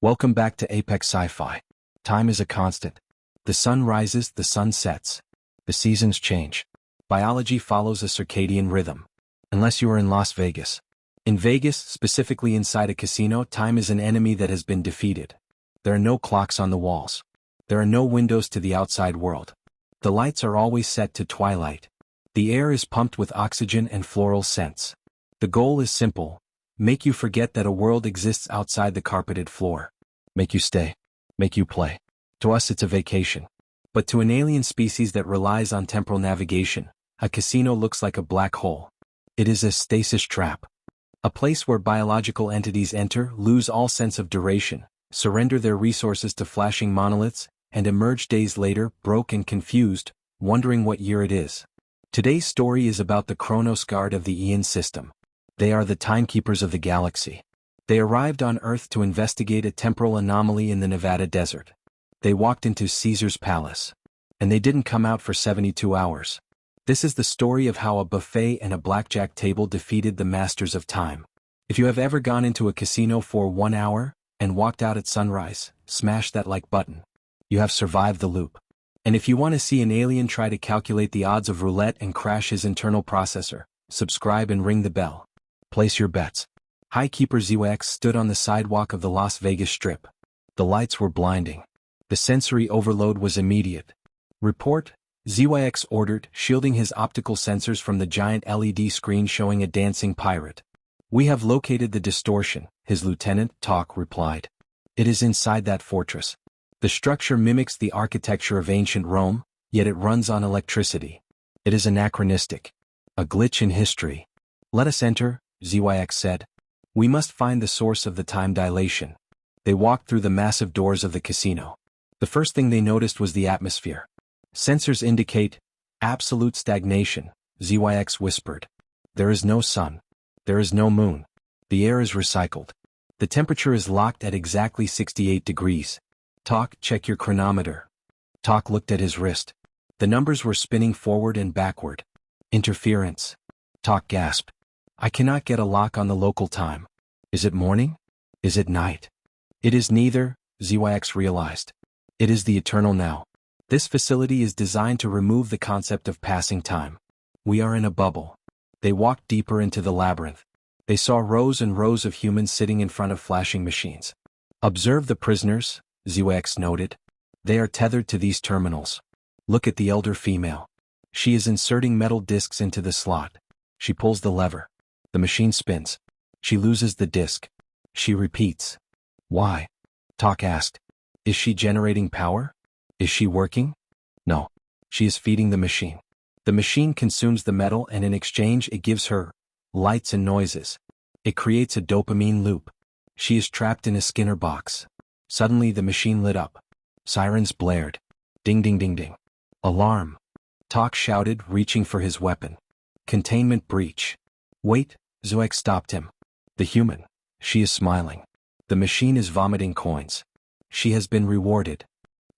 Welcome back to Apex Sci-Fi. Time is a constant. The sun rises, the sun sets. The seasons change. Biology follows a circadian rhythm. Unless you are in Las Vegas. In Vegas, specifically inside a casino, time is an enemy that has been defeated. There are no clocks on the walls. There are no windows to the outside world. The lights are always set to twilight. The air is pumped with oxygen and floral scents. The goal is simple: make you forget that a world exists outside the carpeted floor. Make you stay. Make you play. To us it's a vacation. But to an alien species that relies on temporal navigation, a casino looks like a black hole. It is a stasis trap. A place where biological entities enter, lose all sense of duration, surrender their resources to flashing monoliths, and emerge days later, broke and confused, wondering what year it is. Today's story is about the Chronos Guard of the Aeon system. They are the timekeepers of the galaxy. They arrived on Earth to investigate a temporal anomaly in the Nevada desert. They walked into Caesar's palace. And they didn't come out for 72 hours. This is the story of how a buffet and a blackjack table defeated the masters of time. If you have ever gone into a casino for 1 hour and walked out at sunrise, smash that like button. You have survived the loop. And if you want to see an alien try to calculate the odds of roulette and crash his internal processor, subscribe and ring the bell. Place your bets. Highkeeper ZYX stood on the sidewalk of the Las Vegas Strip. The lights were blinding. The sensory overload was immediate. Report, ZYX ordered, shielding his optical sensors from the giant LED screen showing a dancing pirate. We have located the distortion, his lieutenant, Talk, replied. It is inside that fortress. The structure mimics the architecture of ancient Rome, yet it runs on electricity. It is anachronistic. A glitch in history. Let us enter, ZYX said. We must find the source of the time dilation. They walked through the massive doors of the casino. The first thing they noticed was the atmosphere. Sensors indicate absolute stagnation, ZYX whispered. There is no sun. There is no moon. The air is recycled. The temperature is locked at exactly 68 degrees. Talk, check your chronometer. Talk looked at his wrist. The numbers were spinning forward and backward. Interference. Talk gasped. I cannot get a lock on the local time. Is it morning? Is it night? It is neither, ZYX realized. It is the eternal now. This facility is designed to remove the concept of passing time. We are in a bubble. They walked deeper into the labyrinth. They saw rows and rows of humans sitting in front of flashing machines. Observe the prisoners, ZYX noted. They are tethered to these terminals. Look at the elder female. She is inserting metal discs into the slot. She pulls the lever. The machine spins. She loses the disc. She repeats. Why? Talk asked. Is she generating power? Is she working? No. She is feeding the machine. The machine consumes the metal and in exchange it gives her lights and noises. It creates a dopamine loop. She is trapped in a Skinner box. Suddenly the machine lit up. Sirens blared. Ding ding ding ding. Alarm. Talk shouted, reaching for his weapon. Containment breach. Wait, ZYX stopped him. The human. She is smiling. The machine is vomiting coins. She has been rewarded.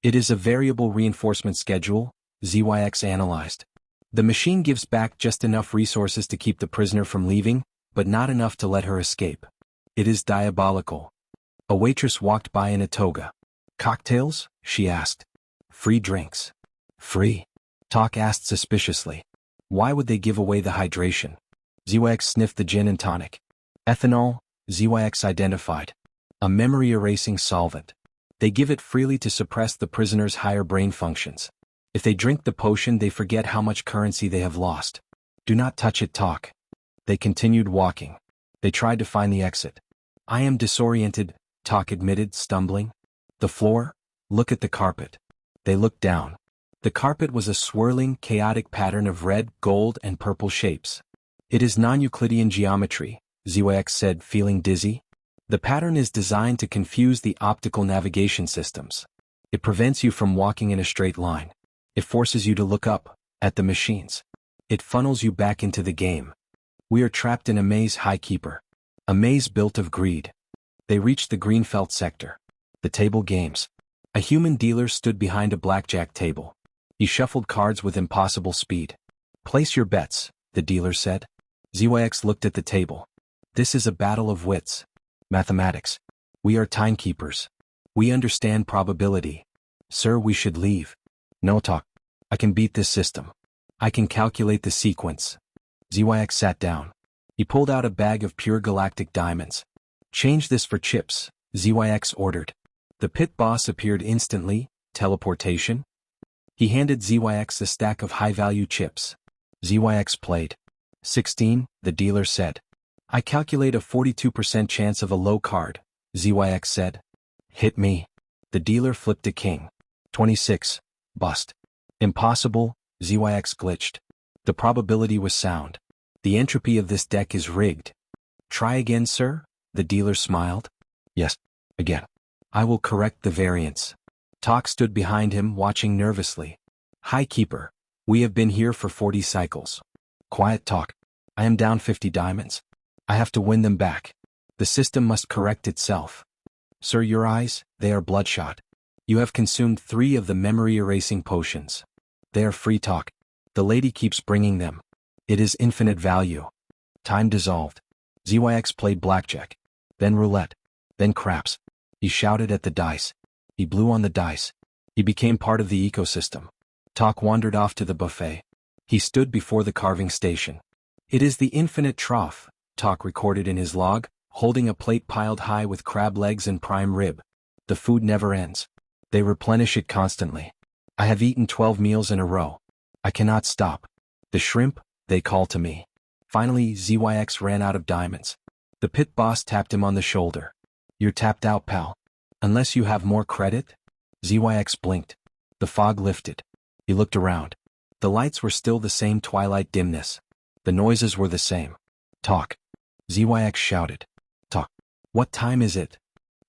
It is a variable reinforcement schedule, ZYX analyzed. The machine gives back just enough resources to keep the prisoner from leaving, but not enough to let her escape. It is diabolical. A waitress walked by in a toga. Cocktails? She asked. Free drinks. Free? Talk asked suspiciously. Why would they give away the hydration? ZYX sniffed the gin and tonic. Ethanol, ZYX identified. A memory-erasing solvent. They give it freely to suppress the prisoner's higher brain functions. If they drink the potion, they forget how much currency they have lost. Do not touch it, Talk. They continued walking. They tried to find the exit. I am disoriented, Talk admitted, stumbling. The floor? Look at the carpet. They looked down. The carpet was a swirling, chaotic pattern of red, gold, and purple shapes. It is non-Euclidean geometry, ZYX said, feeling dizzy. The pattern is designed to confuse the optical navigation systems. It prevents you from walking in a straight line. It forces you to look up, at the machines. It funnels you back into the game. We are trapped in a maze, Highkeeper. A maze built of greed. They reached the green felt sector. The table games. A human dealer stood behind a blackjack table. He shuffled cards with impossible speed. Place your bets, the dealer said. ZYX looked at the table. This is a battle of wits. Mathematics. We are timekeepers. We understand probability. Sir, we should leave. No talk. I can beat this system. I can calculate the sequence. ZYX sat down. He pulled out a bag of pure galactic diamonds. Change this for chips, ZYX ordered. The pit boss appeared instantly. Teleportation? He handed ZYX a stack of high-value chips. ZYX played. 16, the dealer said. I calculate a 42% chance of a low card, ZYX said. Hit me. The dealer flipped a king. 26, bust. Impossible, ZYX glitched. The probability was sound. The entropy of this deck is rigged. Try again, sir? The dealer smiled. Yes, again. I will correct the variance. Talk stood behind him, watching nervously. High Keeper, we have been here for 40 cycles. Quiet, Talk. I am down 50 diamonds. I have to win them back. The system must correct itself. Sir, your eyes, they are bloodshot. You have consumed 3 of the memory-erasing potions. They are free, Talk. The lady keeps bringing them. It is infinite value. Time dissolved. ZYX played blackjack. Then roulette. Then craps. He shouted at the dice. He blew on the dice. He became part of the ecosystem. Talk wandered off to the buffet. He stood before the carving station. It is the infinite trough, Talk recorded in his log, holding a plate piled high with crab legs and prime rib. The food never ends. They replenish it constantly. I have eaten 12 meals in a row. I cannot stop. The shrimp, they call to me. Finally, ZYX ran out of diamonds. The pit boss tapped him on the shoulder. You're tapped out, pal. Unless you have more credit? ZYX blinked. The fog lifted. He looked around. The lights were still the same twilight dimness. The noises were the same. Talk. ZYX shouted. Talk. What time is it?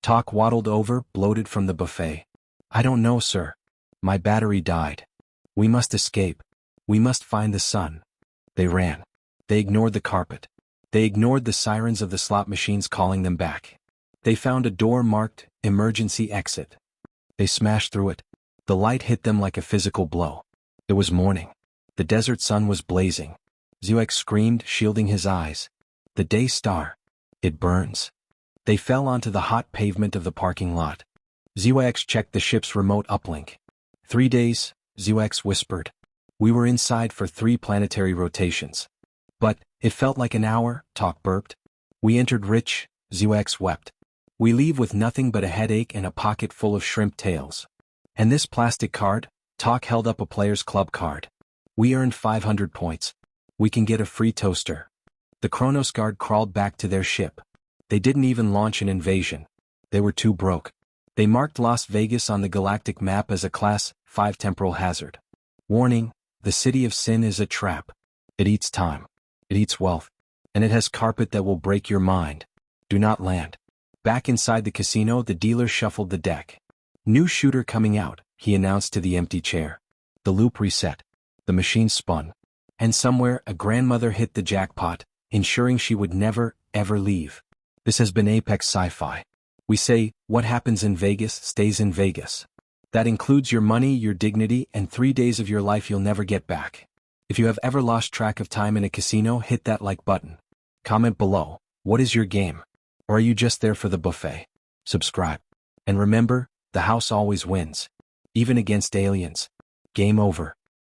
Talk waddled over, bloated from the buffet. I don't know, sir. My battery died. We must escape. We must find the sun. They ran. They ignored the carpet. They ignored the sirens of the slot machines calling them back. They found a door marked, emergency exit. They smashed through it. The light hit them like a physical blow. It was morning. The desert sun was blazing. ZYX screamed, shielding his eyes. The day star. It burns. They fell onto the hot pavement of the parking lot. ZYX checked the ship's remote uplink. 3 days, ZYX whispered. We were inside for 3 planetary rotations. But, it felt like an hour, Talk burped. We entered rich, ZYX wept. We leave with nothing but a headache and a pocket full of shrimp tails. And this plastic card? Talk held up a player's club card. We earned 500 points. We can get a free toaster. The Kronos Guard crawled back to their ship. They didn't even launch an invasion. They were too broke. They marked Las Vegas on the galactic map as a Class 5 temporal hazard. Warning, the city of sin is a trap. It eats time. It eats wealth. And it has carpet that will break your mind. Do not land. Back inside the casino, the dealer shuffled the deck. New shooter coming out, he announced to the empty chair. The loop reset. The machine spun. And somewhere, a grandmother hit the jackpot, ensuring she would never, ever leave. This has been Apex Sci-Fi. We say, what happens in Vegas stays in Vegas. That includes your money, your dignity, and 3 days of your life you'll never get back. If you have ever lost track of time in a casino, hit that like button. Comment below, what is your game? Or are you just there for the buffet? Subscribe. And remember, the house always wins. Even against aliens. Game over.